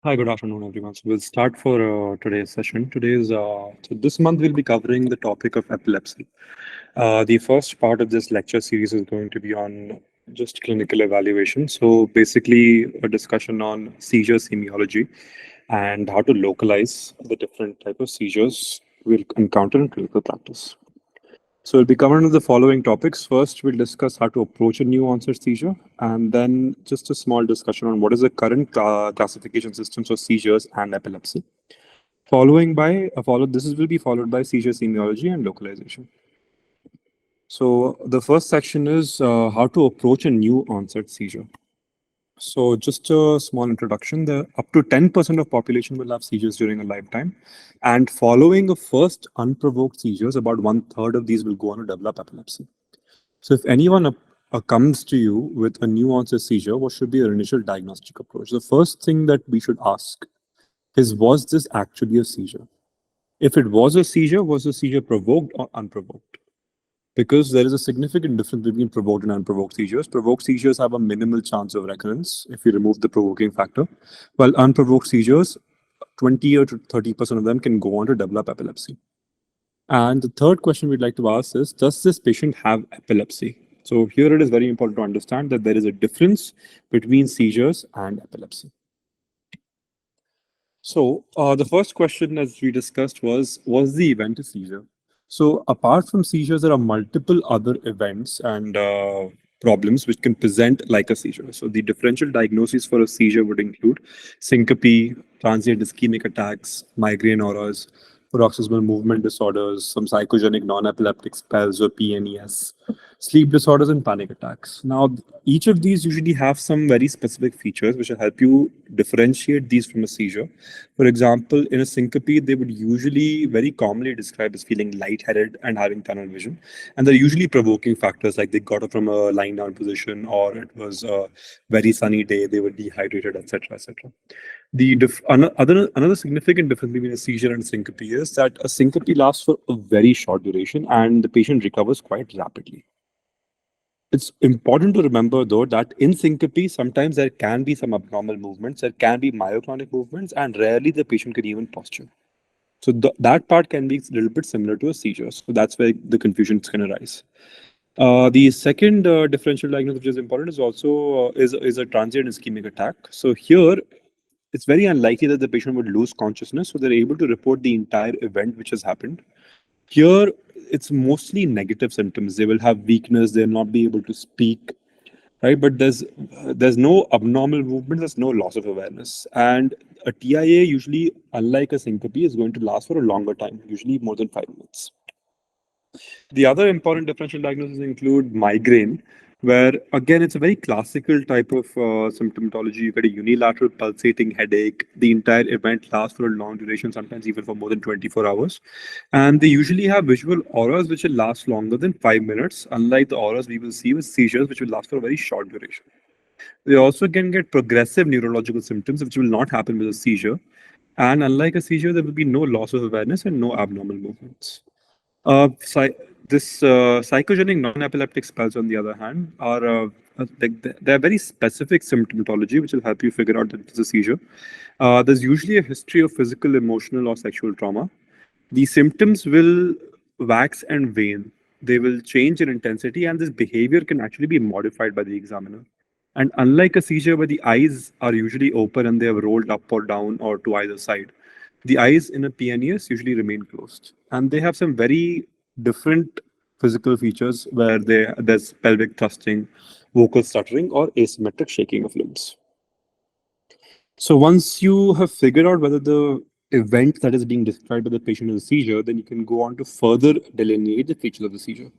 Hi, good afternoon, everyone. So we'll start for today's session. So this month we'll be covering the topic of epilepsy. The first part of this lecture series is going to be on just clinical evaluation. So basically, a discussion on seizure semiology and how to localize the different type of seizures we'll encounter in clinical practice. So we'll be covering the following topics. First, we'll discuss how to approach a new onset seizure, and then just a small discussion on what is the current classification systems for seizures and epilepsy. This will be followed by seizure semiology and localization. So the first section is how to approach a new onset seizure. So just a small introduction, the up to 10% of population will have seizures during a lifetime. And following a first unprovoked seizures, about one third of these will go on to develop epilepsy. So if anyone comes to you with a new onset seizure, what should be your initial diagnostic approach? The first thing that we should ask is, was this actually a seizure? If it was the seizure provoked or unprovoked? Because there is a significant difference between provoked and unprovoked seizures. Provoked seizures have a minimal chance of recurrence if you remove the provoking factor, while unprovoked seizures, 20 or 30% of them can go on to develop epilepsy. And the third question we'd like to ask is, does this patient have epilepsy? So here it is very important to understand that there is a difference between seizures and epilepsy. So the first question, as we discussed, was the event a seizure? So apart from seizures, there are multiple other events and problems which can present like a seizure. So the differential diagnoses for a seizure would include syncope, transient ischemic attacks, migraine auras, paroxysmal movement disorders, some psychogenic non-epileptic spells or PNES, sleep disorders, and panic attacks. Now, each of these usually have some very specific features which will help you differentiate these from a seizure. For example, in a syncope, they would usually very commonly describe as feeling lightheaded and having tunnel vision. And they're usually provoking factors like they got up from a lying down position, or it was a very sunny day, they were dehydrated, etc., etc. Another significant difference between a seizure and syncope is that a syncope lasts for a very short duration and the patient recovers quite rapidly. It's important to remember, though, that in syncope, sometimes there can be some abnormal movements, there can be myoclonic movements, and rarely the patient can even posture. So that part can be a little bit similar to a seizure. So that's where the confusion can arise. The second differential diagnosis, which is important, is also is a transient ischemic attack. So here, it's very unlikely that the patient would lose consciousness, so they're able to report the entire event which has happened. Here, it's mostly negative symptoms. They will have weakness, they'll not be able to speak, right? But there's no abnormal movement, there's no loss of awareness. And a TIA, usually, unlike a syncope, is going to last for a longer time, usually more than 5 minutes. The other important differential diagnoses include migraine, where again it's a very classical type of symptomatology. You get a unilateral pulsating headache. The entire event lasts for a long duration, sometimes even for more than 24 hours. And they usually have visual auras which will last longer than 5 minutes, unlike the auras we will see with seizures, which will last for a very short duration. They also can get progressive neurological symptoms, which will not happen with a seizure. And unlike a seizure, there will be no loss of awareness and no abnormal movements. Psychogenic non-epileptic spells, on the other hand, are they're very specific symptomatology, which will help you figure out that it's a seizure. There's usually a history of physical, emotional, or sexual trauma. The symptoms will wax and wane. They will change in intensity, and this behavior can actually be modified by the examiner. And unlike a seizure where the eyes are usually open and they have rolled up or down or to either side, the eyes in a PNES usually remain closed. And they have some very different physical features where there's pelvic thrusting, vocal stuttering, or asymmetric shaking of limbs. So once you have figured out whether the event that is being described by the patient is a seizure, then you can go on to further delineate the features of the seizure.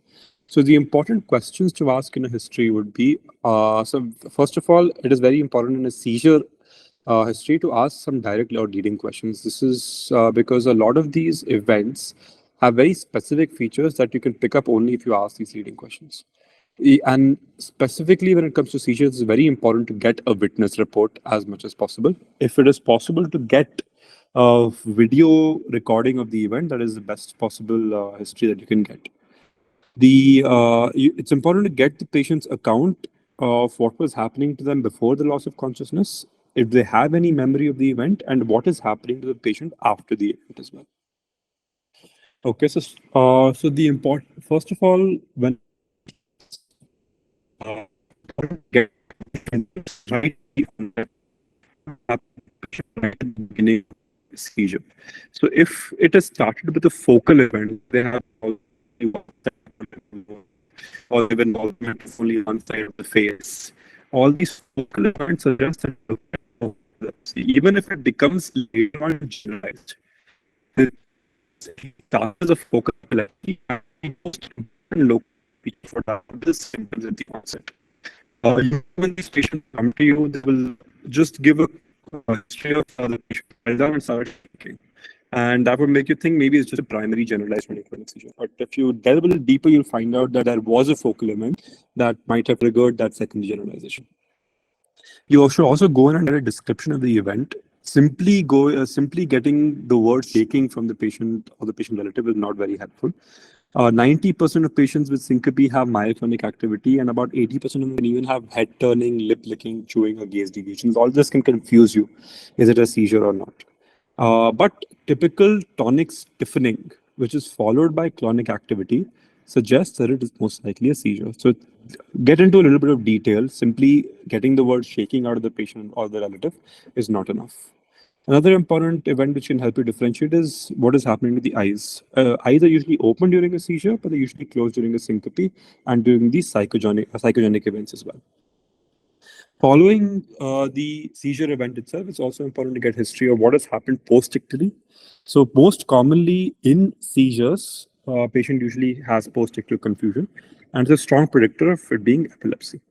So the important questions to ask in a history would be, so first of all, it is very important in a seizure history to ask some direct or leading questions. This is because a lot of these events have very specific features that you can pick up only if you ask these leading questions. And specifically when it comes to seizures, it's very important to get a witness report as much as possible. If it is possible to get a video recording of the event, that is the best possible history that you can get. It's important to get the patient's account of what was happening to them before the loss of consciousness, if they have any memory of the event, and what is happening to the patient after the event as well. Okay, so the important, first of all, when get right right at the beginning of seizure. So if it has started with a focal event, they have or even involvement of only one side of the face. All these focal events suggest that even if it becomes later on generalized, it starts as a focal epilepsy and most important local feature for that is symptoms at the onset. Usually when these patients come to you, they will just give a history of the patient fell down and started shaking. And that would make you think maybe it's just a primary generalized tonic-clonic seizure. But if you delve a little deeper, you'll find out that there was a focal event that might have triggered that second generalization. You should also go in and get a description of the event. Simply getting the word shaking from the patient or the patient relative is not very helpful. 90% of patients with syncope have myoclonic activity, and about 80% of them can even have head turning, lip licking, chewing, or gaze deviations. All this can confuse you. Is it a seizure or not? But typical tonic stiffening, which is followed by clonic activity, suggests that it is most likely a seizure. So get into a little bit of detail. Simply getting the word shaking out of the patient or the relative is not enough. Another important event which can help you differentiate is what is happening to the eyes. Eyes are usually open during a seizure, but they're usually closed during a syncope and during the psychogenic events as well. Following the seizure event itself, it's also important to get history of what has happened post-ictally. So most commonly in seizures, patient usually has post-ictal confusion, and it's a strong predictor of it being epilepsy.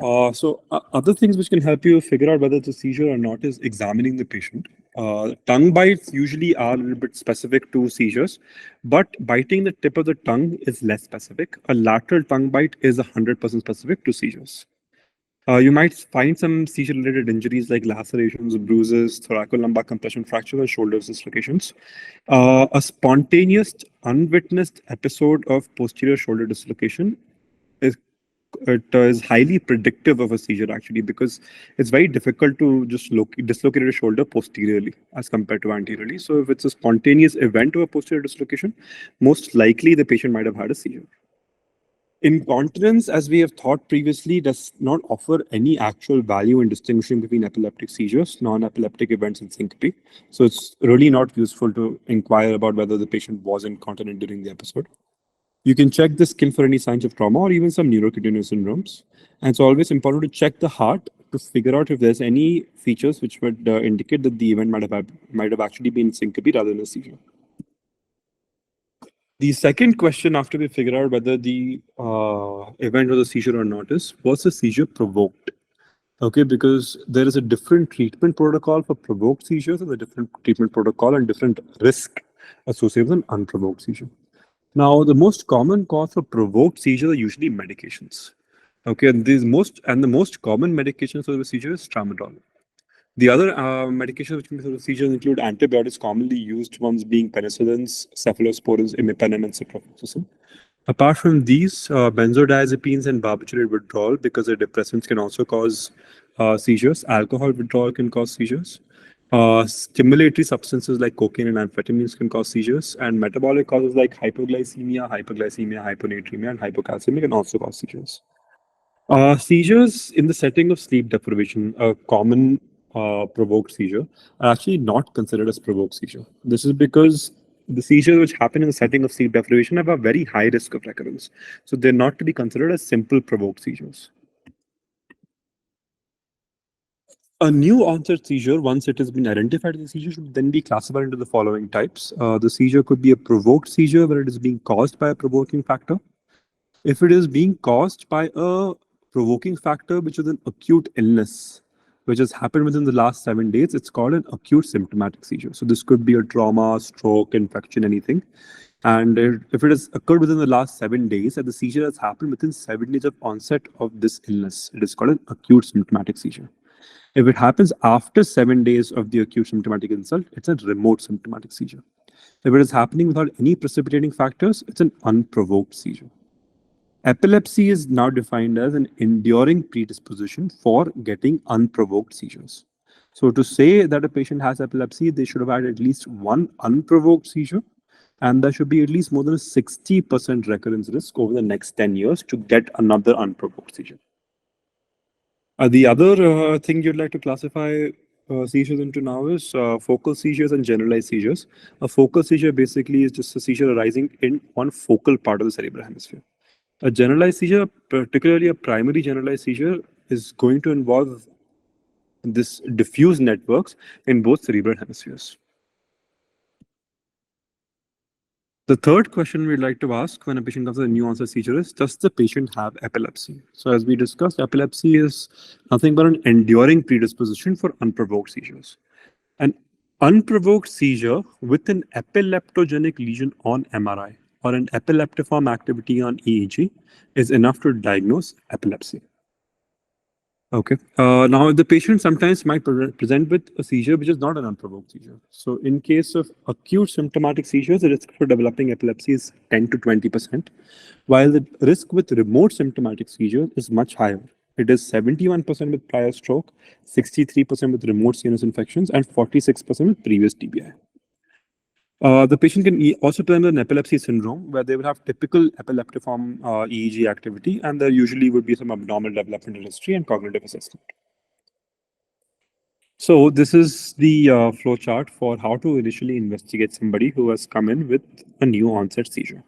Other things which can help you figure out whether it's a seizure or not is examining the patient. Tongue bites usually are a little bit specific to seizures, but biting the tip of the tongue is less specific. A lateral tongue bite is 100% specific to seizures. You might find some seizure-related injuries like lacerations, bruises, thoracolumbar compression fractures, or shoulder dislocations. A spontaneous, unwitnessed episode of posterior shoulder dislocation is highly predictive of a seizure actually, because it's very difficult to just dislocate a shoulder posteriorly as compared to anteriorly. So if it's a spontaneous event of a posterior dislocation, most likely the patient might have had a seizure. Incontinence, as we have thought previously, does not offer any actual value in distinguishing between epileptic seizures, non-epileptic events, and syncope. So it's really not useful to inquire about whether the patient was incontinent during the episode. You can check the skin for any signs of trauma or even some neurocutaneous syndromes. And it's always important to check the heart to figure out if there's any features which would indicate that the event might have actually been syncope rather than a seizure. The second question after we figure out whether the event was a seizure or not is, was the seizure provoked? Okay, because there is a different treatment protocol for provoked seizures and a different treatment protocol and different risk associated with an unprovoked seizure. Now, the most common cause for provoked seizures are usually medications. Okay, and the most common medication for the seizure is tramadol. The other medications which can be seizures include antibiotics, commonly used ones being penicillins, cephalosporins, imipenem, and ciprofloxacin. Apart from these, benzodiazepines and barbiturate withdrawal, because the depressants can also cause seizures. Alcohol withdrawal can cause seizures. Stimulatory substances like cocaine and amphetamines can cause seizures, and metabolic causes like hypoglycemia, hyponatremia, and hypocalcemia can also cause seizures. Seizures in the setting of sleep deprivation, a common provoked seizure, are actually not considered as provoked seizure. This is because the seizures which happen in the setting of sleep deprivation have a very high risk of recurrence. So they're not to be considered as simple provoked seizures. A new onset seizure, once it has been identified as a seizure, should then be classified into the following types. The seizure could be a provoked seizure where it is being caused by a provoking factor. If it is being caused by a provoking factor, which is an acute illness, which has happened within the last 7 days, it's called an acute symptomatic seizure. So this could be a trauma, stroke, infection, anything. And if it has occurred within the last 7 days, and the seizure has happened within 7 days of onset of this illness, it is called an acute symptomatic seizure. If it happens after 7 days of the acute symptomatic insult, it's a remote symptomatic seizure. If it is happening without any precipitating factors, it's an unprovoked seizure. Epilepsy is now defined as an enduring predisposition for getting unprovoked seizures. So, to say that a patient has epilepsy, they should have had at least one unprovoked seizure, and there should be at least more than a 60% recurrence risk over the next 10 years to get another unprovoked seizure. The other thing you'd like to classify seizures into now is focal seizures and generalized seizures. A focal seizure basically is just a seizure arising in one focal part of the cerebral hemisphere. A generalized seizure, particularly a primary generalized seizure, is going to involve this diffuse networks in both cerebral hemispheres. The third question we'd like to ask when a patient comes with a new onset seizure is, does the patient have epilepsy? So as we discussed, epilepsy is nothing but an enduring predisposition for unprovoked seizures. An unprovoked seizure with an epileptogenic lesion on MRI or an epileptiform activity on EEG is enough to diagnose epilepsy. Okay. Now, the patient sometimes might present with a seizure which is not an unprovoked seizure. So, in case of acute symptomatic seizures, the risk for developing epilepsy is 10 to 20%, while the risk with remote symptomatic seizure is much higher. It is 71% with prior stroke, 63% with remote CNS infections, and 46% with previous TBI. The patient can also present with an epilepsy syndrome where they will have typical epileptiform EEG activity, and there usually would be some abnormal developmental history and cognitive assessment. So this is the flow chart for how to initially investigate somebody who has come in with a new onset seizure.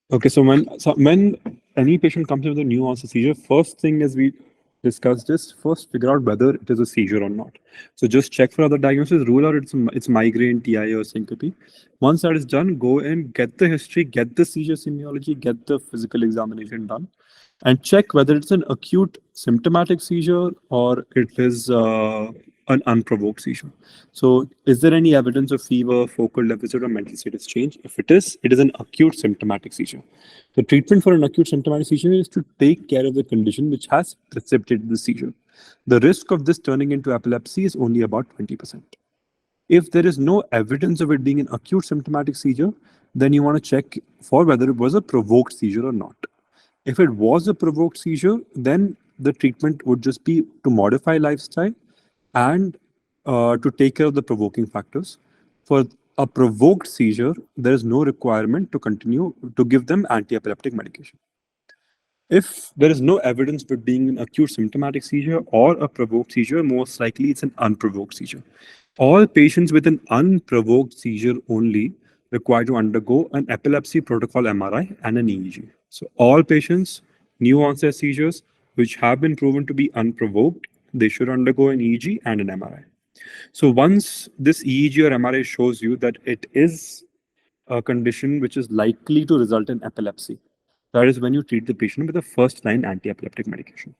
Okay, so when any patient comes in with a new onset seizure, first thing as we discussed is first figure out whether it is a seizure or not. So just check for other diagnosis, rule out it's migraine, TIA, or syncope. Once that is done, go in, get the history, get the seizure semiology, get the physical examination done, and check whether it's an acute symptomatic seizure or it is an unprovoked seizure. So, is there any evidence of fever, focal deficit, or mental status change? If it is an acute symptomatic seizure. The treatment for an acute symptomatic seizure is to take care of the condition which has precipitated the seizure. The risk of this turning into epilepsy is only about 20%. If there is no evidence of it being an acute symptomatic seizure, then you want to check for whether it was a provoked seizure or not. If it was a provoked seizure, then the treatment would just be to modify lifestyle and to take care of the provoking factors. For a provoked seizure, there is no requirement to continue to give them anti-epileptic medication. If there is no evidence of it being an acute symptomatic seizure or a provoked seizure, most likely it's an unprovoked seizure. All patients with an unprovoked seizure only require to undergo an epilepsy protocol MRI and an EEG. So all patients, new onset seizures, which have been proven to be unprovoked, they should undergo an EEG and an MRI. So once this EEG or MRI shows you that it is a condition which is likely to result in epilepsy, that is when you treat the patient with a first-line anti-epileptic medication.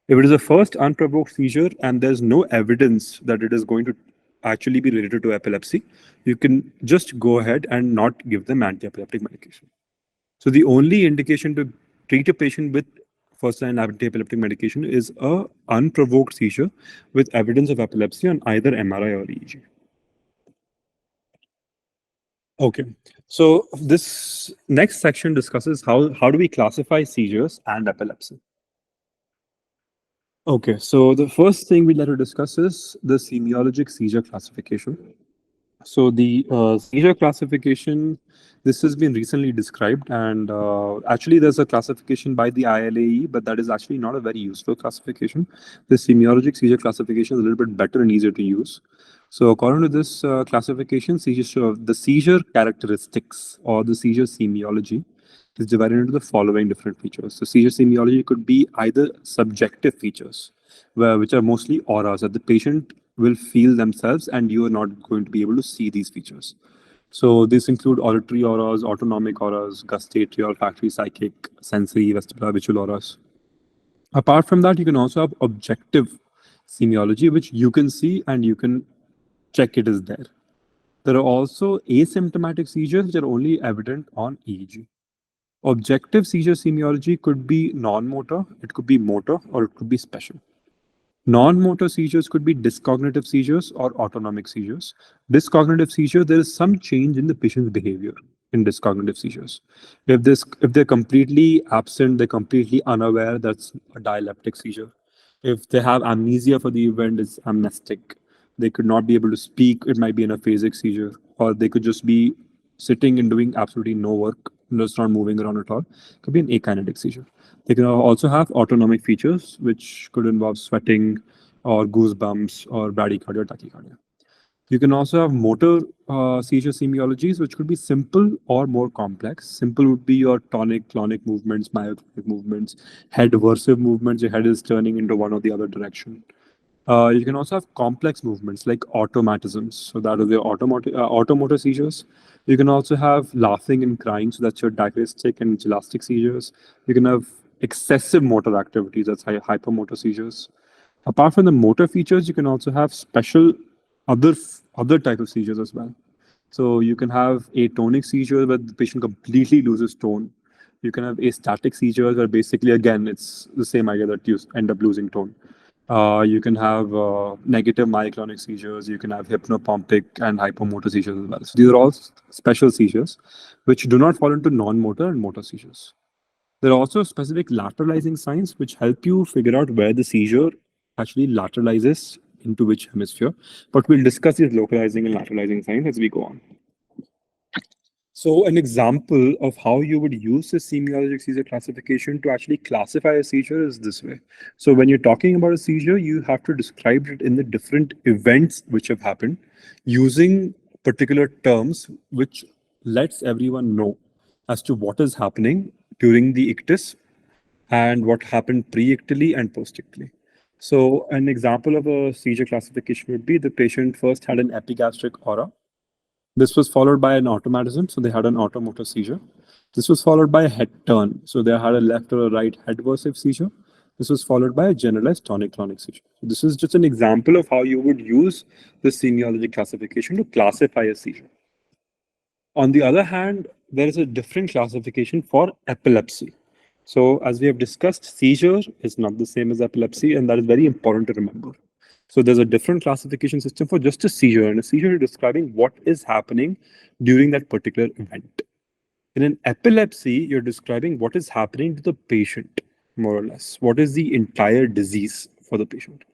If it is a first unprovoked seizure and there's no evidence that it is going to actually be related to epilepsy, you can just go ahead and not give them anti-epileptic medication. So the only indication to treat a patient with first-line anti-epileptic medication is a unprovoked seizure with evidence of epilepsy on either MRI or EEG. Okay, so this next section discusses how do we classify seizures and epilepsy. Okay, so the first thing we'd like to discuss is the semiologic seizure classification. So the seizure classification, this has been recently described, and actually there's a classification by the ILAE, but that is actually not a very useful classification. The semiologic seizure classification is a little bit better and easier to use. So according to this classification, the seizure characteristics or the seizure semiology is divided into the following different features. So seizure semiology could be either subjective features, which are mostly auras that the patient will feel themselves and you are not going to be able to see these features. So these include auditory auras, autonomic auras, gustatory, olfactory, psychic, sensory, vestibular, visual auras. Apart from that, you can also have objective semiology, which you can see and you can check it is there. There are also asymptomatic seizures which are only evident on EEG. Objective seizure semiology could be non-motor, it could be motor, or it could be special. Non-motor seizures could be dyscognitive seizures or autonomic seizures. Dyscognitive seizure, there is some change in the patient's behavior in dyscognitive seizures. If they're completely absent, they're completely unaware, that's a dialeptic seizure. If they have amnesia for the event, it's amnestic. They could not be able to speak, it might be an aphasic seizure, or they could just be sitting and doing absolutely no work, just not moving around at all. It could be an akinetic seizure. They can also have autonomic features, which could involve sweating or goosebumps or bradycardia or tachycardia. You can also have motor seizure semiologies, which could be simple or more complex. Simple would be your tonic, clonic movements, myoclonic movements, head versive movements. Your head is turning into one or the other direction. You can also have complex movements like automatisms. So that is your automotor seizures. You can also have laughing and crying. So that's your diachroistic and gelastic seizures. You can have excessive motor activities. That's hypermotor seizures. Apart from the motor features, you can also have special other type of seizures as well. So you can have atonic seizures where the patient completely loses tone. You can have astatic seizures where basically again it's the same idea that you end up losing tone. You can have negative myoclonic seizures. You can have hypnopompic and hypomotor seizures as well. So these are all special seizures, which do not fall into non-motor and motor seizures. There are also specific lateralizing signs which help you figure out where the seizure actually lateralizes into which hemisphere. But we'll discuss these localizing and lateralizing signs as we go on. So an example of how you would use the semiologic seizure classification to actually classify a seizure is this way. So when you're talking about a seizure, you have to describe it in the different events which have happened using particular terms which lets everyone know as to what is happening during the ictus and what happened pre-ictally and post-ictally. So an example of a seizure classification would be the patient first had an epigastric aura. This was followed by an automatism, so they had an automotor seizure. This was followed by a head turn, so they had a left or a right head versive seizure. This was followed by a generalized tonic-clonic seizure. So this is just an example of how you would use the semiology classification to classify a seizure. On the other hand, there is a different classification for epilepsy. So as we have discussed, seizure is not the same as epilepsy, and that is very important to remember. So there's a different classification system for just a seizure, and a seizure is describing what is happening during that particular event. In an epilepsy, you're describing what is happening to the patient, more or less. What is the entire disease for the patient?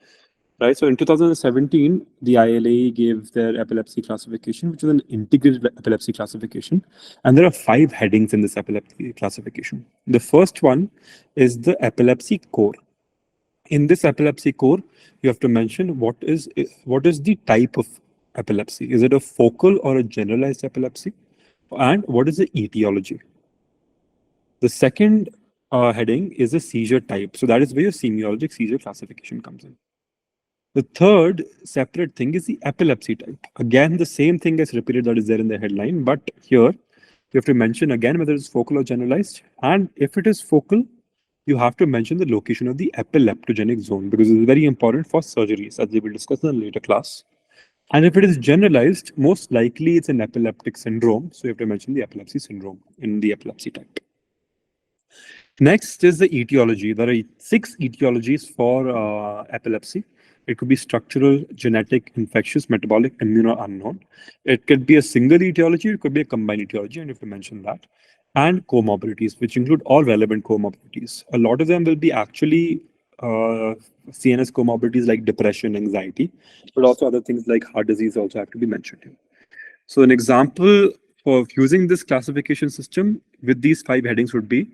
Right. So in 2017, the ILA gave their epilepsy classification, which is an integrated epilepsy classification. And there are 5 headings in this epilepsy classification. The first one is the epilepsy core. In this epilepsy core, you have to mention what is the type of epilepsy. Is it a focal or a generalized epilepsy? And what is the etiology? The second heading is a seizure type. So that is where your semiologic seizure classification comes in. The third separate thing is the epilepsy type. Again, the same thing as repeated that is there in the headline, but here you have to mention again whether it's focal or generalized. And if it is focal, you have to mention the location of the epileptogenic zone because it is very important for surgeries, as we will discuss in a later class. And if it is generalized, most likely it's an epileptic syndrome. So you have to mention the epilepsy syndrome in the epilepsy type. Next is the etiology. There are 6 etiologies for epilepsy. It could be structural, genetic, infectious, metabolic, immune, or unknown. It could be a single etiology, it could be a combined etiology, and you have to mention that. And comorbidities, which include all relevant comorbidities. A lot of them will be actually CNS comorbidities like depression, anxiety, but also other things like heart disease also have to be mentioned here. So an example of using this classification system with these 5 headings would be,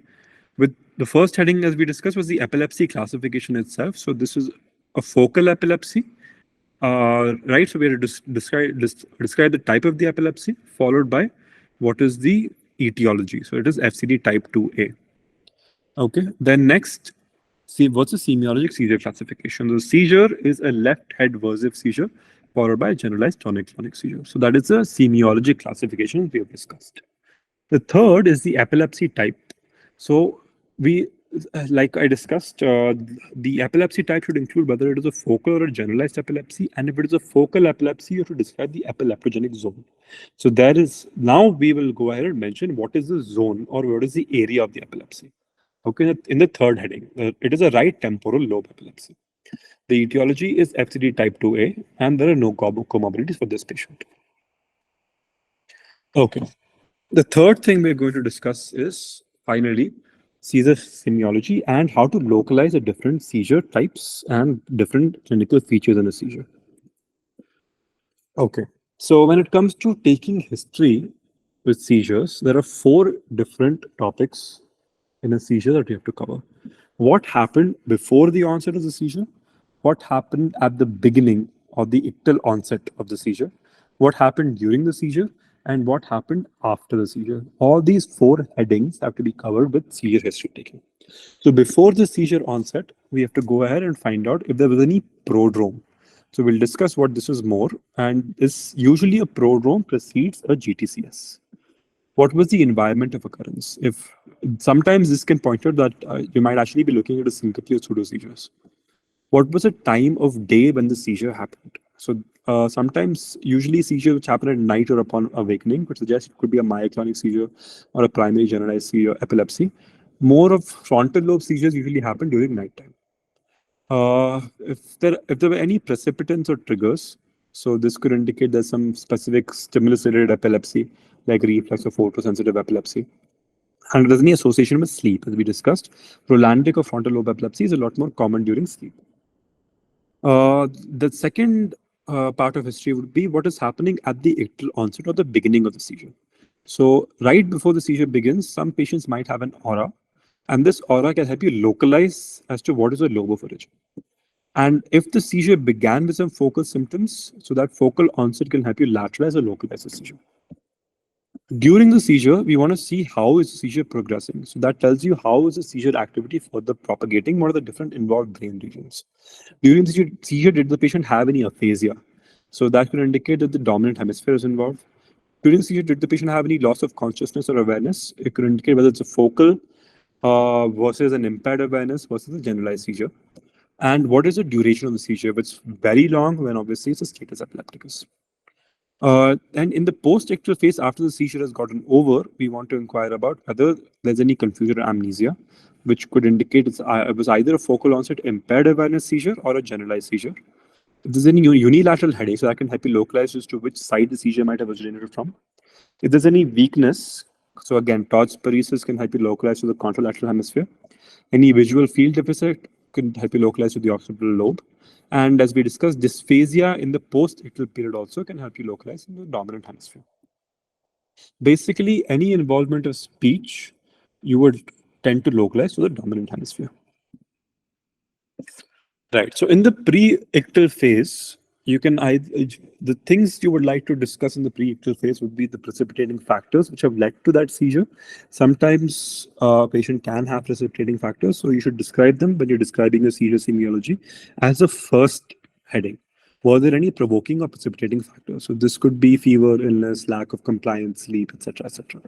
with the first heading, as we discussed, was the epilepsy classification itself. So this is a focal epilepsy, right? So we have to describe the type of the epilepsy, followed by what is the etiology. So it is FCD type 2A. Okay. Then next, see what's a semiologic seizure classification. The seizure is a left head versive seizure, followed by a generalized tonic-clonic seizure. So that is a semiologic classification we have discussed. The third is the epilepsy type. So we, like I discussed, the epilepsy type should include whether it is a focal or a generalized epilepsy. And if it is a focal epilepsy, you have to describe the epileptogenic zone. So there is, now we will go ahead and mention what is the zone or what is the area of the epilepsy. Okay, in the third heading, it is a right temporal lobe epilepsy. The etiology is FCD type 2A, and there are no comorbidities for this patient. Okay. The third thing we're going to discuss is finally seizure semiology and how to localize the different seizure types and different clinical features in a seizure. Okay. So when it comes to taking history with seizures, there are four different topics in a seizure that you have to cover. What happened before the onset of the seizure? What happened at the beginning of the ictal onset of the seizure? What happened during the seizure? And what happened after the seizure? All these four headings have to be covered with seizure history taking. So before the seizure onset, we have to go ahead and find out if there was any prodrome. So we'll discuss what this is more. And this usually a prodrome precedes a GTCS. What was the environment of occurrence? If sometimes this can point out that you might actually be looking at a syncope or pseudo seizures. What was the time of day when the seizure happened? So sometimes, usually seizures which happen at night or upon awakening, which suggests it could be a myoclonic seizure or a primary generalized seizure, epilepsy. More of frontal lobe seizures usually happen during nighttime. If there were any precipitants or triggers, so this could indicate there's some specific stimulus-related epilepsy, like reflex or photosensitive epilepsy. And there's any association with sleep, as we discussed. Prolandic or frontal lobe epilepsy is a lot more common during sleep. The second part of history would be what is happening at the ictal onset or the beginning of the seizure. So right before the seizure begins, some patients might have an aura, and this aura can help you localize as to what is the lobe of origin. And if the seizure began with some focal symptoms, so that focal onset can help you lateralize or localize the seizure. During the seizure, we want to see how is the seizure progressing. So that tells you how is the seizure activity further propagating, what are the different involved brain regions. During the seizure, did the patient have any aphasia? So that could indicate that the dominant hemisphere is involved. During the seizure, did the patient have any loss of consciousness or awareness? It could indicate whether it's a focal versus an impaired awareness versus a generalized seizure. And what is the duration of the seizure? If it's very long, then obviously it's a status epilepticus. And in the post-ictal phase, after the seizure has gotten over, we want to inquire about whether there's any confusion or amnesia, which could indicate it was either a focal onset impaired awareness seizure or a generalized seizure. If there's any unilateral headache, so that can help you localize as to which side the seizure might have originated from. If there's any weakness, so again, Todd's paresis can help you localize to the contralateral hemisphere. Any visual field deficit can help you localize to the occipital lobe. And as we discussed, dysphasia in the post-ictal period also can help you localize in the dominant hemisphere. Basically, any involvement of speech, you would tend to localize to the dominant hemisphere. Right. So in the pre-ictal phase, you can the things you would like to discuss in the pre-ictal phase would be the precipitating factors which have led to that seizure. Sometimes a patient can have precipitating factors, so you should describe them when you're describing the seizure semiology as a first heading. Were there any provoking or precipitating factors? So this could be fever, illness, lack of compliance, sleep, etc., etc.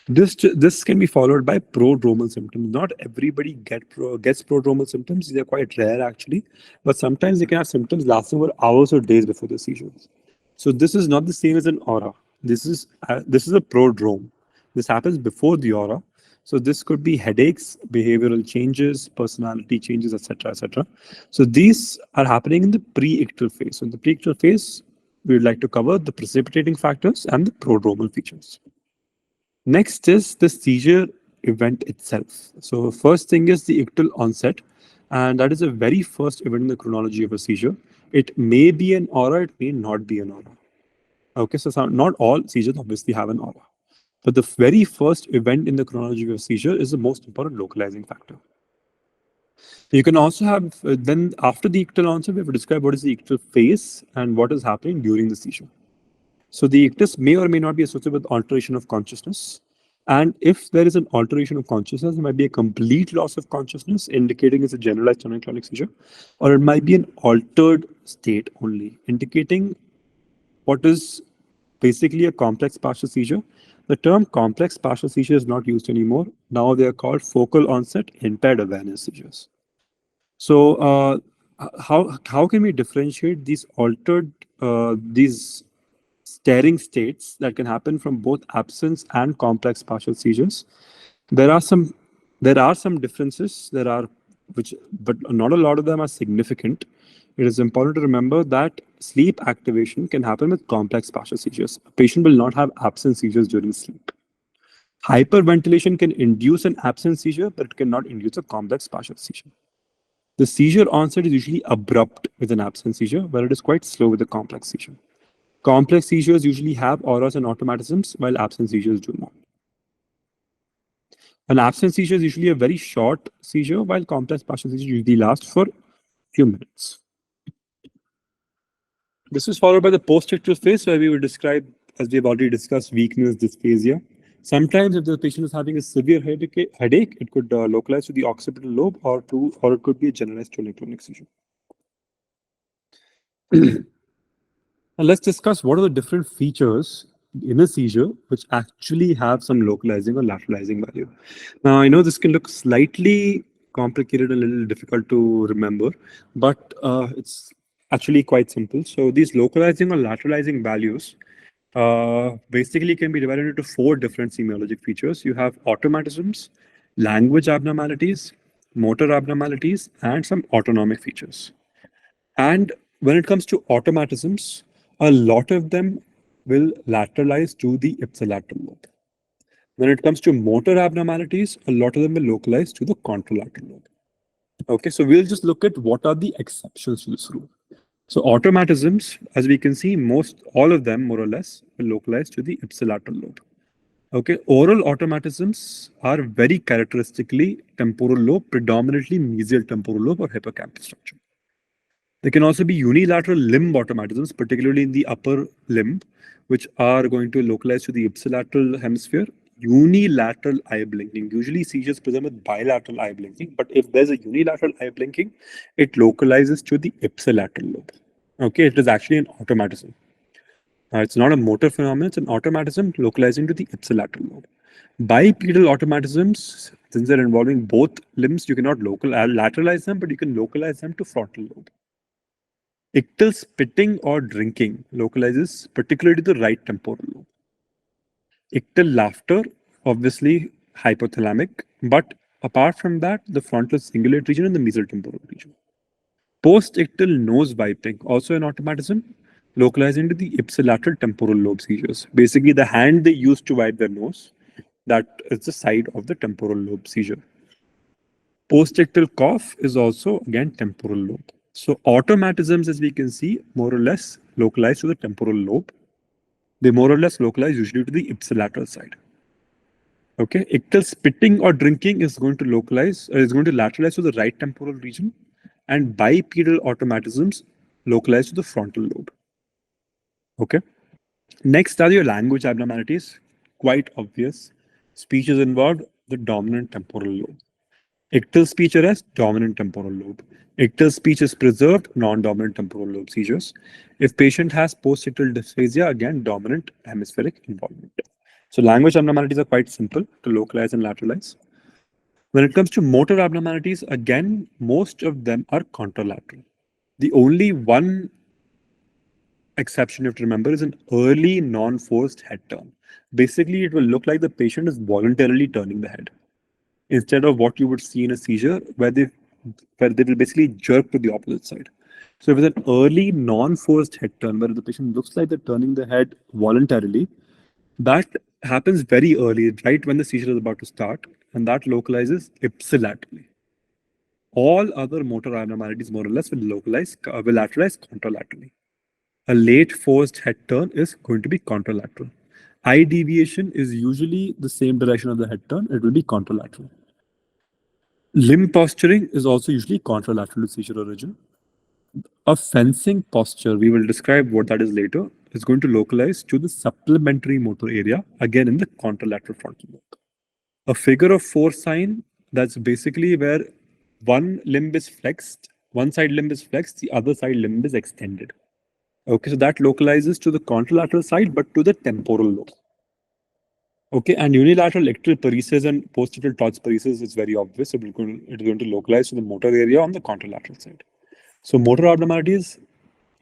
This can be followed by prodromal symptoms. Not everybody gets prodromal symptoms. They're quite rare actually, but sometimes they can have symptoms lasting for hours or days before the seizures. So this is not the same as an aura. This is a prodrome. This happens before the aura. So this could be headaches, behavioral changes, personality changes, etc., etc. So these are happening in the pre-ictal phase. So in the pre-ictal phase, we would like to cover the precipitating factors and the prodromal features. Next is the seizure event itself. So first thing is the ictal onset, and that is the very first event in the chronology of a seizure. It may be an aura, it may not be an aura. Okay, so not all seizures obviously have an aura. But the very first event in the chronology of a seizure is the most important localizing factor. You can also have, then after the ictal onset, we have to describe what is the ictal phase and what is happening during the seizure. So the ictus may or may not be associated with alteration of consciousness. And if there is an alteration of consciousness, it might be a complete loss of consciousness, indicating it's a generalized tonic-clonic seizure, or it might be an altered state only, indicating what is basically a complex partial seizure. The term complex partial seizure is not used anymore. Now they are called focal onset impaired awareness seizures. So how can we differentiate these altered, these staring states that can happen from both absence and complex partial seizures? There are some differences. There are but not a lot of them are significant. It is important to remember that sleep activation can happen with complex partial seizures. A patient will not have absent seizures during sleep. Hyperventilation can induce an absent seizure, but it cannot induce a complex partial seizure. The seizure onset is usually abrupt with an absent seizure, where it is quite slow with a complex seizure. Complex seizures usually have auras and automatisms, while absent seizures do not. An absent seizure is usually a very short seizure, while complex partial seizures usually last for a few minutes. This is followed by the post-ictal phase, where we will describe, as we have already discussed, weakness, dysphagia. Sometimes, if the patient is having a severe headache, it could localize to the occipital lobe, or it could be a generalized tonic-clonic seizure. Now, let's discuss what are the different features in a seizure which actually have some localizing or lateralizing value. Now, I know this can look slightly complicated, a little difficult to remember, but it's actually quite simple. So these localizing or lateralizing values basically can be divided into 4 different semiologic features. You have automatisms, language abnormalities, motor abnormalities, and some autonomic features. And when it comes to automatisms, a lot of them will lateralize to the ipsilateral lobe. When it comes to motor abnormalities, a lot of them will localize to the contralateral lobe. Okay, so we'll just look at what are the exceptions to this rule. So automatisms, as we can see, all of them more or less will localize to the ipsilateral lobe. Okay, oral automatisms are very characteristically temporal lobe, predominantly mesial temporal lobe or hippocampal structure. There can also be unilateral limb automatisms, particularly in the upper limb, which are going to localize to the ipsilateral hemisphere. Unilateral eye blinking. Usually seizures present with bilateral eye blinking, but if there's a unilateral eye blinking, it localizes to the ipsilateral lobe. Okay, it is actually an automatism. It's not a motor phenomenon, it's an automatism localizing to the ipsilateral lobe. Bipedal automatisms, since they're involving both limbs, you cannot lateralize them, but you can localize them to frontal lobe. Ictal spitting or drinking localizes particularly the right temporal lobe. Ictal laughter, obviously hypothalamic, but apart from that, the frontal cingulate region and the mesial temporal region. Post-ictal nose wiping, also an automatism, localizing to the ipsilateral temporal lobe seizures. Basically, the hand they use to wipe their nose, that is the side of the temporal lobe seizure. Post-ictal cough is also, again, temporal lobe. So automatisms, as we can see, more or less localize to the temporal lobe. They more or less localize usually to the ipsilateral side. Okay, ictal spitting or drinking is going to lateralize to the right temporal region, and bipedal automatisms localize to the frontal lobe. Okay. Next are your language abnormalities. Quite obvious. Speech is involved, the dominant temporal lobe. Ictal speech arrest, dominant temporal lobe. Ictal speech is preserved, non-dominant temporal lobe seizures. If patient has post-ictal dysphagia, again, dominant hemispheric involvement. So language abnormalities are quite simple to localize and lateralize. When it comes to motor abnormalities, again, most of them are contralateral. The only one exception you have to remember is an early non-forced head turn. Basically, it will look like the patient is voluntarily turning the head, instead of what you would see in a seizure where they will basically jerk to the opposite side. So if it's an early non-forced head turn where the patient looks like they're turning the head voluntarily, that happens very early, right when the seizure is about to start, and that localizes ipsilaterally. All other motor abnormalities more or less will lateralize contralaterally. A late forced head turn is going to be contralateral. Eye deviation is usually the same direction of the head turn, it will be contralateral. Limb posturing is also usually contralateral to seizure origin. A fencing posture, we will describe what that is later, is going to localize to the supplementary motor area, again in the contralateral frontal lobe. A figure of 4 sign, that's basically where one limb is flexed, one side limb is flexed, the other side limb is extended. Okay, so that localizes to the contralateral side, but to the temporal lobe. Okay, and unilateral ictal paresis and post-ictal torus paresis is very obvious. It is going to localize to the motor area on the contralateral side. So motor abnormalities,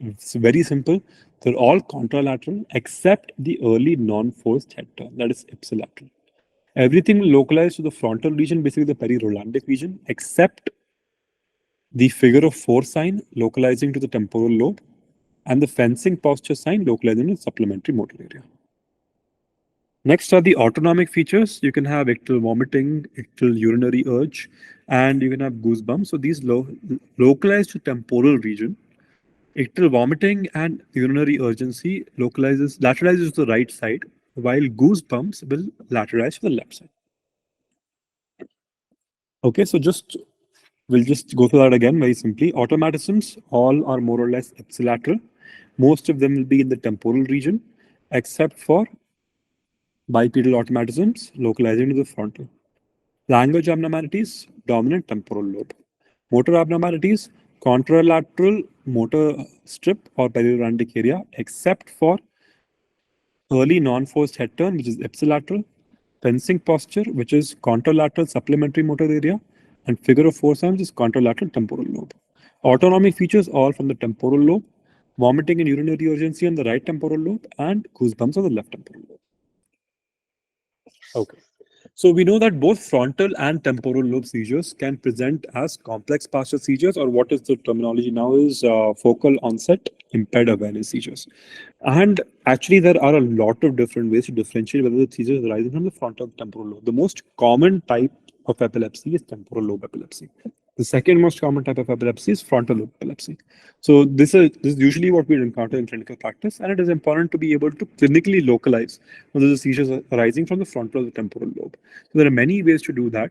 it's very simple. They're all contralateral except the early non-forced head turn, that is ipsilateral. Everything will localize to the frontal region, basically the perirolhandic region, except the figure of four sign localizing to the temporal lobe, and the fencing posture sign localizing to the supplementary motor area. Next are the autonomic features. You can have ictal vomiting, ictal urinary urge, and you can have goosebumps. So these localize to temporal region. Ictal vomiting and urinary urgency lateralizes to the right side, while goosebumps will lateralize to the left side. Okay, so we'll just go through that again very simply. Automatisms, all are more or less ipsilateral. Most of them will be in the temporal region, except for bipedal automatisms localizing to the frontal. Language abnormalities, dominant temporal lobe. Motor abnormalities, contralateral motor strip or perirandic area, except for early non-forced head turn, which is ipsilateral, fencing posture, which is contralateral supplementary motor area, and figure of four sign, which is contralateral temporal lobe. Autonomic features all from the temporal lobe, vomiting and urinary urgency on the right temporal lobe, and goosebumps on the left temporal lobe. Okay. So we know that both frontal and temporal lobe seizures can present as complex partial seizures, or what is the terminology now is focal onset impaired awareness seizures. And actually, there are a lot of different ways to differentiate whether the seizure is arising from the frontal or temporal lobe. The most common type of epilepsy is temporal lobe epilepsy. The second most common type of epilepsy is frontal lobe epilepsy. So this is usually what we encounter in clinical practice, and it is important to be able to clinically localize whether the seizures are arising from the frontal or the temporal lobe. So there are many ways to do that.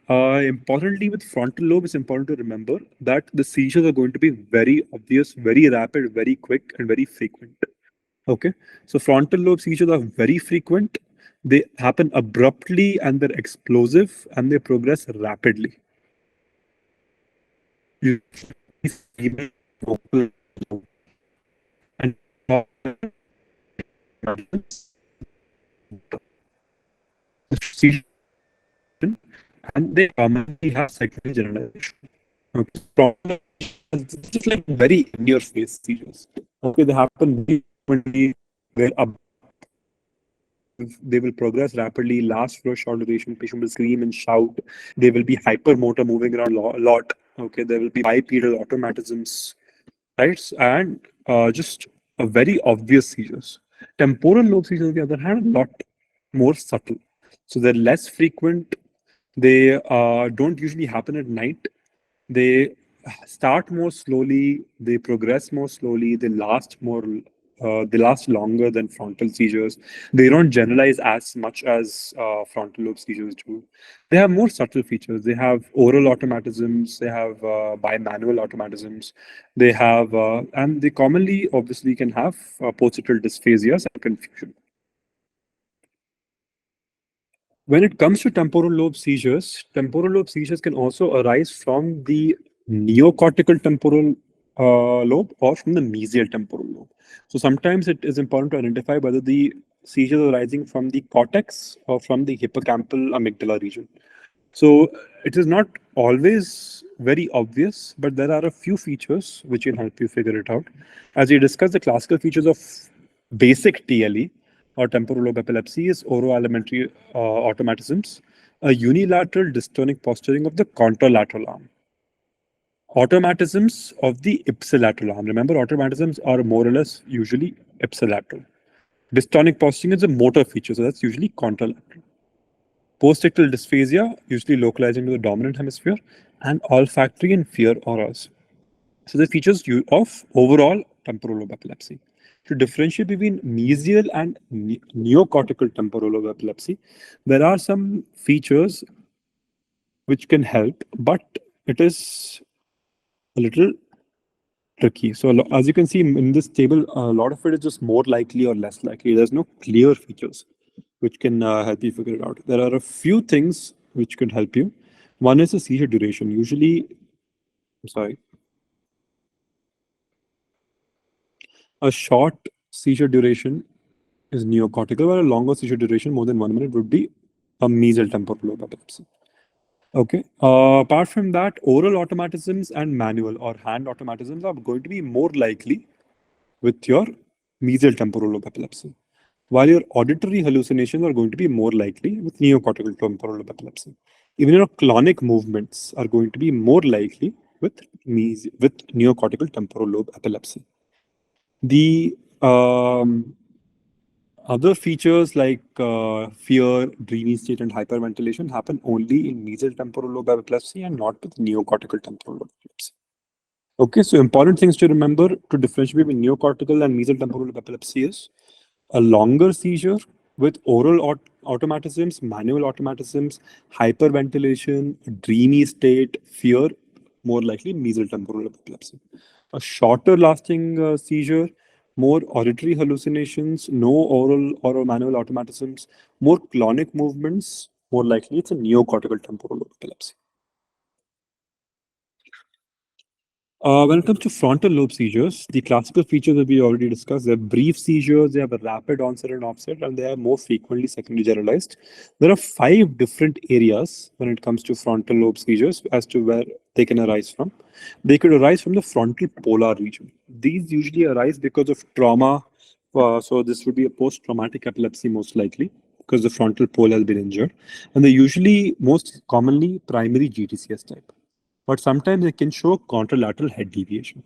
Importantly, with frontal lobe, it's important to remember that the seizures are going to be very obvious, very rapid, very quick, and very frequent. Okay, so frontal lobe seizures are very frequent. They happen abruptly and they're explosive and they progress rapidly. You see focal and seizure, and they commonly have secondary generalization. Okay, it's just like very in your face seizures. Okay, they happen very frequently, they will progress rapidly, last for a short duration. Patient will scream and shout. They will be hypermotor, moving around a lot. Okay, there will be bipedal automatisms, right? And just a very obvious seizures. Temporal lobe seizures, on the other hand, are a lot more subtle. So they're less frequent. They don't usually happen at night. They start more slowly. They progress more slowly. They last more. They last longer than frontal seizures. They don't generalize as much as frontal lobe seizures do. They have more subtle features. They have oral automatisms. They have bimanual automatisms. They have, and they commonly, obviously, can have postcentral dysphasias and confusion. When it comes to temporal lobe seizures can also arise from the neocortical temporal lobe or from the mesial temporal lobe. So sometimes it is important to identify whether the seizures are arising from the cortex or from the hippocampal amygdala region. So it is not always very obvious, but there are a few features which can help you figure it out. As we discussed, the classical features of basic TLE or temporal lobe epilepsy is oroalimentary automatisms, a unilateral dystonic posturing of the contralateral arm, automatisms of the ipsilateral arm. Remember, automatisms are more or less usually ipsilateral. Dystonic posturing is a motor feature, so that's usually contralateral. Postictal dysphasia, usually localizing to the dominant hemisphere, and olfactory and fear auras. So the features of overall temporal lobe epilepsy. To differentiate between mesial and neocortical temporal lobe epilepsy, there are some features which can help, but it is a little tricky. So as you can see in this table, a lot of it is just more likely or less likely. There's no clear features which can help you figure it out. There are a few things which could help you. One is the seizure duration. Usually, I'm sorry, a short seizure duration is neocortical, while a longer seizure duration, more than 1 minute, would be a mesial temporal lobe epilepsy. Okay. Apart from that, oral automatisms and manual or hand automatisms are going to be more likely with your mesial temporal lobe epilepsy, while your auditory hallucinations are going to be more likely with neocortical temporal lobe epilepsy. Even your clonic movements are going to be more likely with with neocortical temporal lobe epilepsy. The other features like fear, dreamy state, and hyperventilation happen only in mesial temporal lobe epilepsy and not with neocortical temporal lobe epilepsy. Okay, so important things to remember to differentiate between neocortical and mesial temporal lobe epilepsy is a longer seizure with oral automatisms, manual automatisms, hyperventilation, dreamy state, fear, more likely mesial temporal lobe epilepsy. A shorter lasting seizure, more auditory hallucinations, no oral or manual automatisms, more clonic movements, more likely it's a neocortical temporal lobe epilepsy. When it comes to frontal lobe seizures, the classical features that we already discussed, they're brief seizures, they have a rapid onset and offset, and they are more frequently secondary generalized. There are five different areas when it comes to frontal lobe seizures as to where they can arise from. They could arise from the frontal polar region. These usually arise because of trauma. So this would be a post-traumatic epilepsy most likely because the frontal pole has been injured. And they're usually most commonly primary GTCS type, but sometimes they can show contralateral head deviation.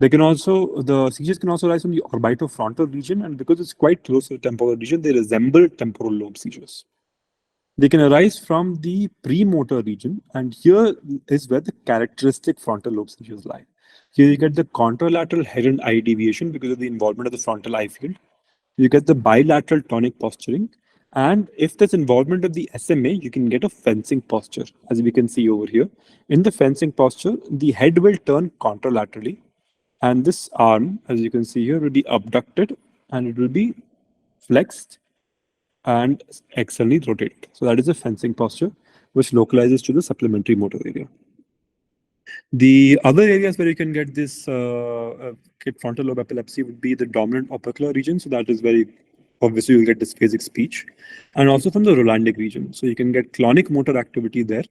The seizures can also arise from the orbitofrontal region, and because it's quite close to the temporal region, they resemble temporal lobe seizures. They can arise from the premotor region, and here is where the characteristic frontal lobe seizures lie. Here you get the contralateral head and eye deviation because of the involvement of the frontal eye field. You get the bilateral tonic posturing. And if there's involvement of the SMA, you can get a fencing posture, as we can see over here. In the fencing posture, the head will turn contralaterally, and this arm, as you can see here, will be abducted and it will be flexed and externally rotated. So that is a fencing posture, which localizes to the supplementary motor area. The other areas where you can get this get frontal lobe epilepsy would be the dominant opercular region. So that is very obviously you'll get dysphasic speech, and also from the Rolandic region. So you can get clonic motor activity there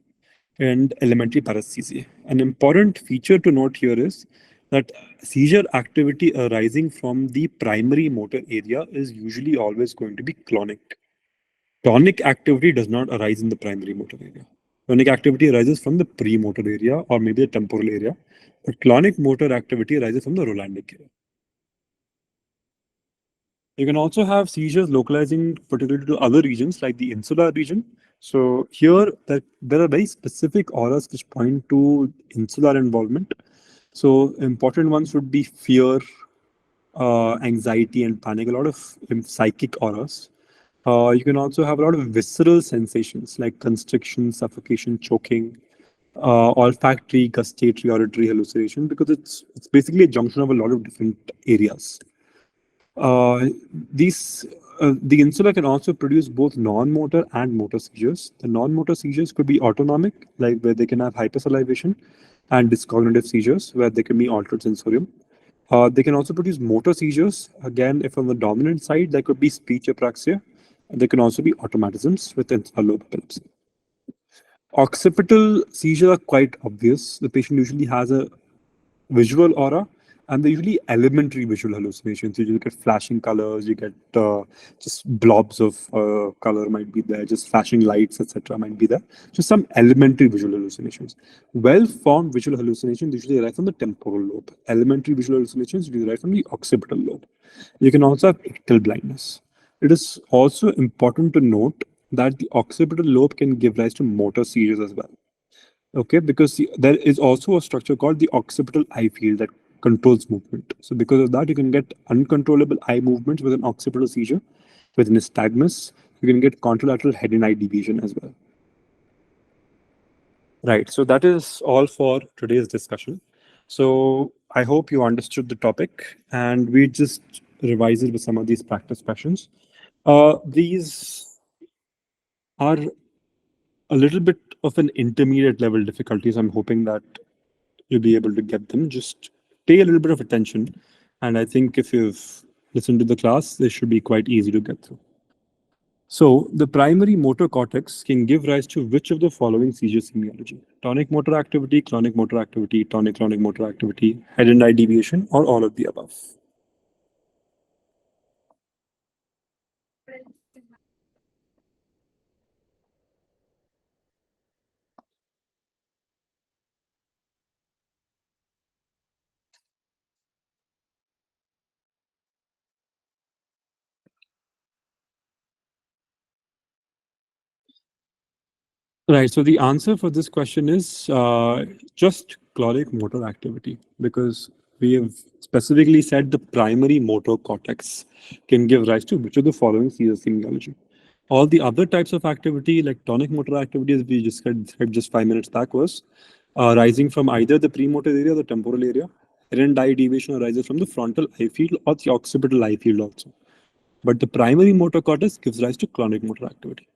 and elementary paresthesia. An important feature to note here is that seizure activity arising from the primary motor area is usually always going to be clonic. Tonic activity does not arise in the primary motor area. Tonic activity arises from the premotor area or maybe the temporal area, but clonic motor activity arises from the Rolandic area. You can also have seizures localizing particularly to other regions like the insular region. So here there are very specific auras which point to insular involvement. So important ones would be fear, anxiety, and panic. A lot of psychic auras. You can also have a lot of visceral sensations like constriction, suffocation, choking, olfactory, gustatory, auditory hallucination because it's basically a junction of a lot of different areas. Uh, these the insula can also produce both non-motor and motor seizures. The non-motor seizures could be autonomic, like where they can have hypersalivation, and dyscognitive seizures, where they can be altered sensorium. They can also produce motor seizures. Again, if on the dominant side, there could be speech apraxia. There can also be automatisms with insular lobe epilepsy. Occipital seizures are quite obvious. The patient usually has a visual aura, and they're usually elementary visual hallucinations. You get flashing colors, you get just blobs of color might be there, just flashing lights, etc. might be there. Just some elementary visual hallucinations. Well-formed visual hallucinations usually arise from the temporal lobe. Elementary visual hallucinations usually arise from the occipital lobe. You can also have ictal blindness. It is also important to note that the occipital lobe can give rise to motor seizures as well. Okay, because there is also a structure called the occipital eye field that controls movement. So because of that, you can get uncontrollable eye movements with an occipital seizure. With nystagmus, you can get contralateral head and eye deviation as well. Right. So that is all for today's discussion. So I hope you understood the topic, and we just revise it with some of these practice questions. These are a little bit of an intermediate level difficulties. I'm hoping that you'll be able to get them. Just pay a little bit of attention. And I think if you've listened to the class, they should be quite easy to get through. So the primary motor cortex can give rise to which of the following seizure semiology? Tonic motor activity, tonic-clonic motor activity, head and eye deviation, or all of the above. Right. So the answer for this question is just chloric motor activity, because we have specifically said the primary motor cortex can give rise to which of the following seizure semiology. All the other types of activity, like tonic motor activity, as we described just 5 minutes back, was rising from either the premotor area or the temporal area. Errant eye deviation arises from the frontal eye field or the occipital eye field also. But the primary motor cortex gives rise to clonic motor activity.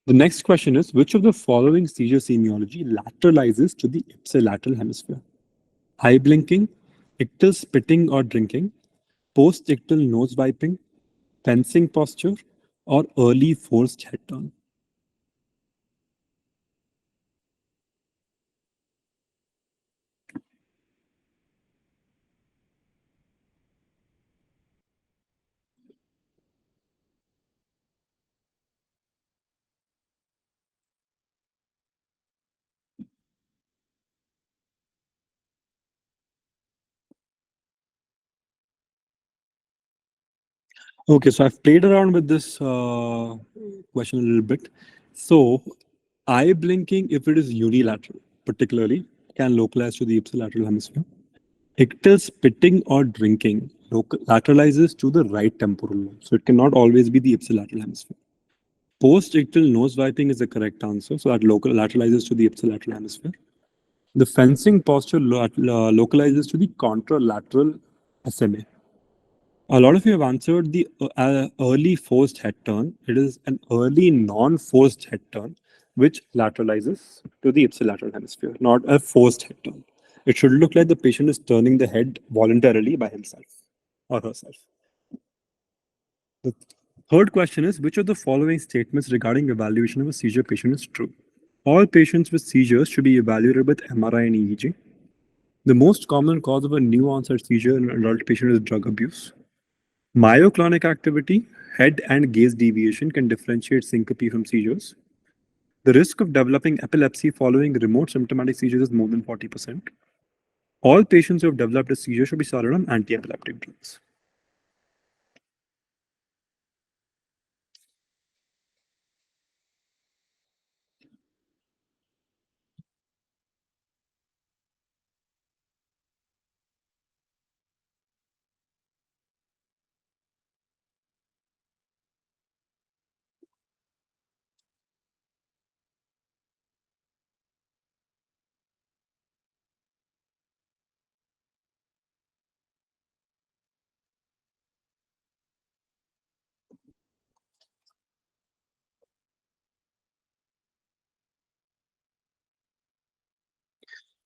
The next question is, which of the following seizure semiology lateralizes to the ipsilateral hemisphere? Eye blinking, ictal spitting or drinking, post-ictal nose wiping, fencing posture, or early forced head turn. Okay, so I've played around with this question a little bit. So, eye blinking, if it is unilateral, particularly, can localize to the ipsilateral hemisphere. Ictal spitting or drinking lateralizes to the right temporal lobe, so it cannot always be the ipsilateral hemisphere. Post-ictal nose wiping is the correct answer, so that lateralizes to the ipsilateral hemisphere. The fencing posture localizes to the contralateral SMA. A lot of you have answered the early forced head turn. It is an early non-forced head turn, which lateralizes to the ipsilateral hemisphere, not a forced head turn. It should look like the patient is turning the head voluntarily by himself or herself. The third question is, which of the following statements regarding evaluation of a seizure patient is true? All patients with seizures should be evaluated with MRI and EEG. The most common cause of a new onset seizure in an adult patient is drug abuse. Myoclonic activity, head and gaze deviation can differentiate syncope from seizures. The risk of developing epilepsy following remote symptomatic seizures is more than 40%. All patients who have developed a seizure should be started on anti-epileptic drugs.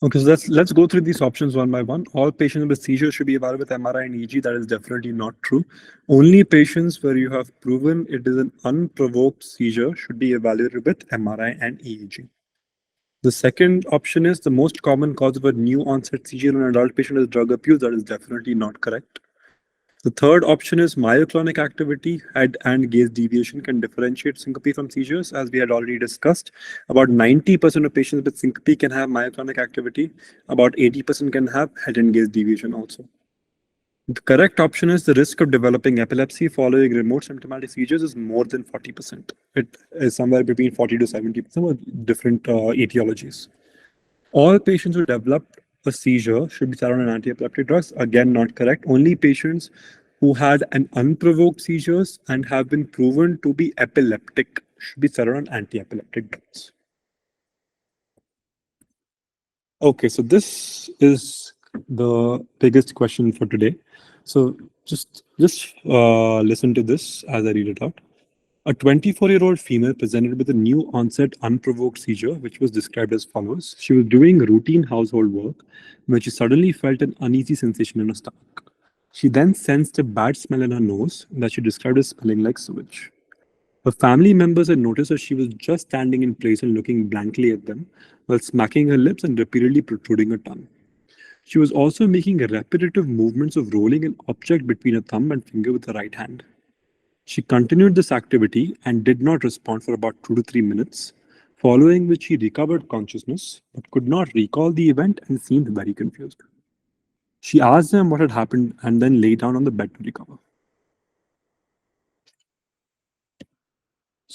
Okay, so let's go through these options one by one. All patients with seizures should be evaluated with MRI and EEG. That is definitely not true. Only patients where you have proven it is an unprovoked seizure should be evaluated with MRI and EEG. The second option is the most common cause of a new onset seizure in an adult patient is drug abuse. That is definitely not correct. The third option is myoclonic activity, head and gaze deviation can differentiate syncope from seizures. As we had already discussed, about 90% of patients with syncope can have myoclonic activity. About 80% can have head and gaze deviation also. The correct option is the risk of developing epilepsy following remote symptomatic seizures is more than 40%. It is somewhere between 40 to 70% with different etiologies. All patients who developed a seizure should be started on anti-epileptic drugs. Again, not correct. Only patients who had an unprovoked seizures and have been proven to be epileptic should be started on anti-epileptic drugs. Okay, so this is the biggest question for today. So just listen to this as I read it out. A 24-year-old female presented with a new onset unprovoked seizure, which was described as follows. She was doing routine household work when she suddenly felt an uneasy sensation in her stomach. She then sensed a bad smell in her nose that she described as smelling like sewage. Her family members had noticed that she was just standing in place and looking blankly at them while smacking her lips and repeatedly protruding her tongue. She was also making repetitive movements of rolling an object between her thumb and finger with her right hand. She continued this activity and did not respond for about 2 to 3 minutes, following which she recovered consciousness but could not recall the event and seemed very confused. She asked them what had happened and then lay down on the bed to recover.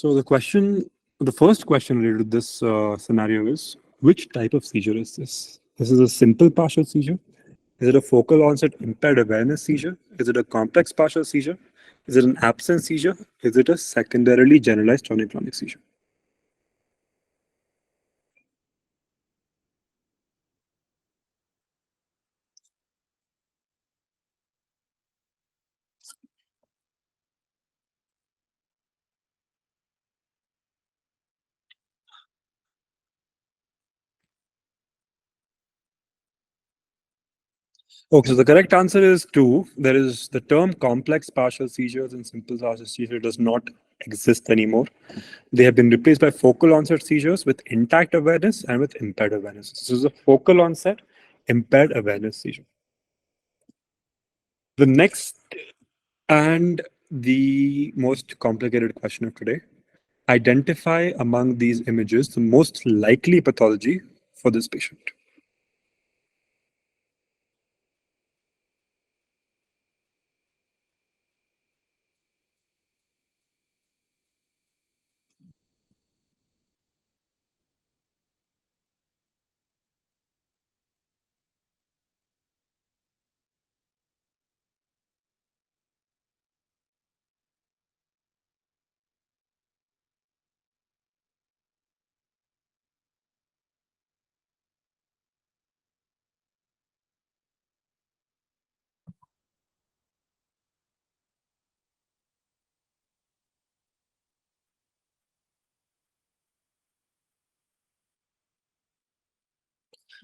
So the first question related to this scenario is, which type of seizure is this? This is a simple partial seizure. Is it a focal onset impaired awareness seizure? Is it a complex partial seizure? Is it an absence seizure? Is it a secondarily generalized tonic-clonic seizure? Okay, so the correct answer is two. There is the term complex partial seizures and simple partial seizure does not exist anymore. They have been replaced by focal onset seizures with intact awareness and with impaired awareness. This is a focal onset impaired awareness seizure. The next and the most complicated question of today, identify among these images the most likely pathology for this patient.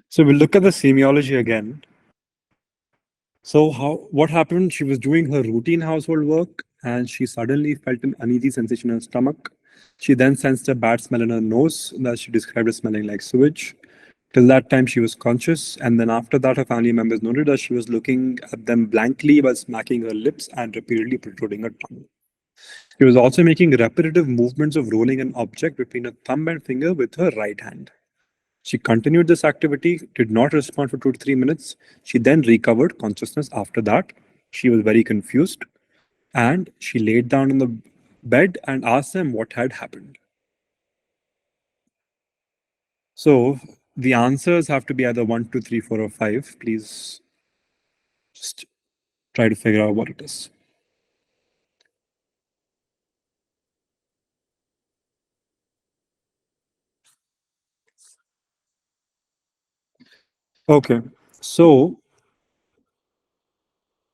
So we'll look at the semiology again. So what happened? She was doing her routine household work and she suddenly felt an uneasy sensation in her stomach. She then sensed a bad smell in her nose that she described as smelling like sewage. Till that time, she was conscious, and then after that, her family members noted that she was looking at them blankly while smacking her lips and repeatedly protruding her tongue. She was also making repetitive movements of rolling an object between her thumb and finger with her right hand. She continued this activity, did not respond for 2 to 3 minutes. She then recovered consciousness after that. She was very confused and she laid down on the bed and asked them what had happened. So the answers have to be either 1, 2, 3, 4, or 5. Please just try to figure out what it is. Okay, so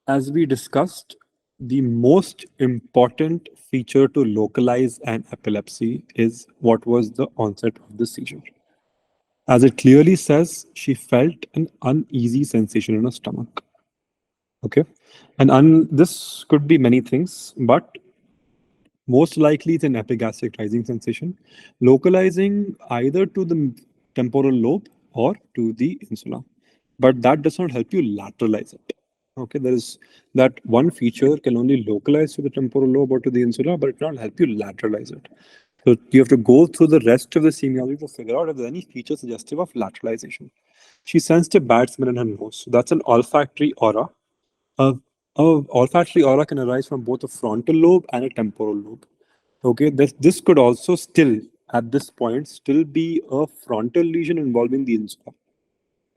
as we discussed, the most important feature to localize an epilepsy is what was the onset of the seizure. As it clearly says, she felt an uneasy sensation in her stomach. Okay, and this could be many things, but most likely it's an epigastric rising sensation, localizing either to the temporal lobe or to the insula. But that does not help you lateralize it. Okay, there is that one feature can only localize to the temporal lobe or to the insula, but it cannot help you lateralize it. So you have to go through the rest of the semiology to figure out if there's any feature suggestive of lateralization. She sensed a bad smell in her nose. So that's an olfactory aura. A, a olfactory aura can arise from both a frontal lobe and a temporal lobe. Okay, this could also still, at this point, still be a frontal lesion involving the insula.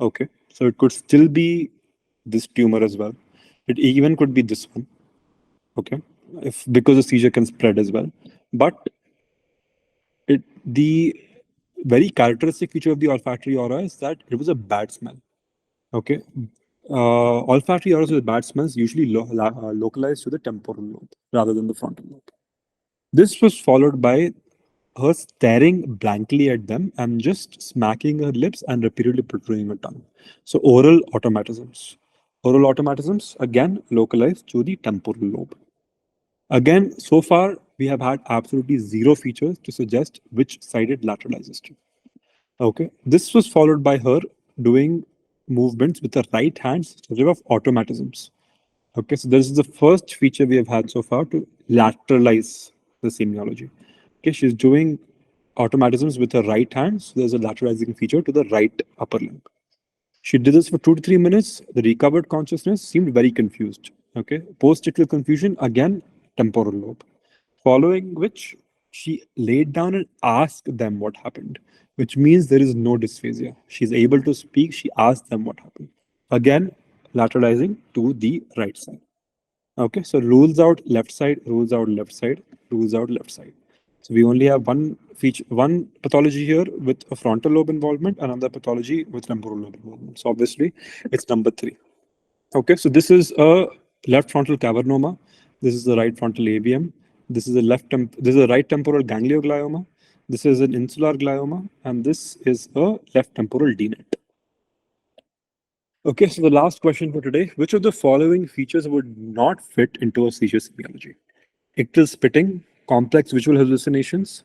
Okay, so it could still be this tumor as well. It even could be this one. Okay, if because the seizure can spread as well. But the very characteristic feature of the olfactory aura is that it was a bad smell. Okay, olfactory auras with bad smells usually localized to the temporal lobe rather than the frontal lobe. This was followed by her staring blankly at them and just smacking her lips and repeatedly protruding her tongue. So oral automatisms. Oral automatisms, again, localized to the temporal lobe. Again, so far, we have had absolutely zero features to suggest which side it lateralizes to. Okay, this was followed by her doing movements with her right hand, suggestive of automatisms. Okay, so this is the first feature we have had so far to lateralize the semiology. Okay, she's doing automatisms with her right hand, so there's a lateralizing feature to the right upper limb. She did this for 2 to 3 minutes. The recovered consciousness seemed very confused. Okay, post-ictal confusion, again, temporal lobe. Following which, She laid down and asked them what happened, which means there is no dysphasia. She's able to speak. She asked them what happened. Again, lateralizing to the right side. Okay, so rules out left side, rules out left side, rules out left side. So we only have one feature, one pathology here with a frontal lobe involvement, another pathology with temporal lobe involvement. So obviously, it's number 3. Okay, so this is a left frontal cavernoma. This is the right frontal AVM. This is a this is a right temporal ganglioglioma. This is an insular glioma, and this is a left temporal DNET. Okay, so the last question for today: which of the following features would not fit into a seizure semiology? Ictal spitting, complex visual hallucinations,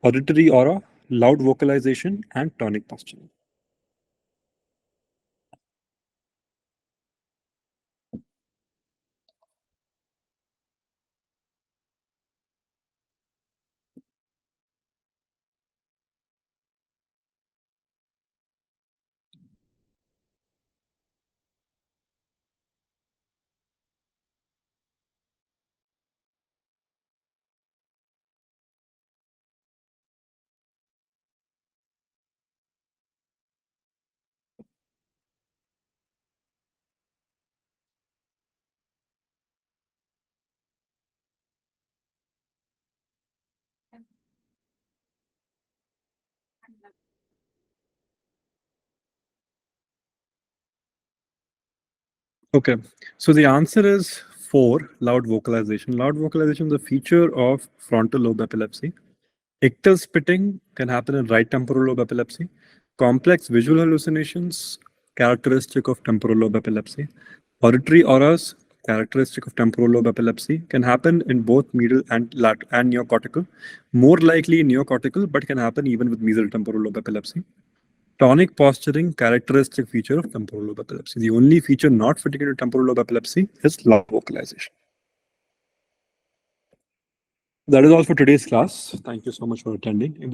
auditory aura, loud vocalization, and tonic posturing. Okay, so the answer is 4, loud vocalization. Loud vocalization is a feature of frontal lobe epilepsy. Ictal spitting can happen in right temporal lobe epilepsy. Complex visual hallucinations, characteristic of temporal lobe epilepsy. Auditory auras, characteristic of temporal lobe epilepsy, can happen in both medial and neocortical. More likely neocortical, but can happen even with mesial temporal lobe epilepsy. Tonic posturing, characteristic feature of temporal lobe epilepsy. The only feature not fitting into temporal lobe epilepsy is loud vocalization. That is all for today's class. Thank you so much for attending. If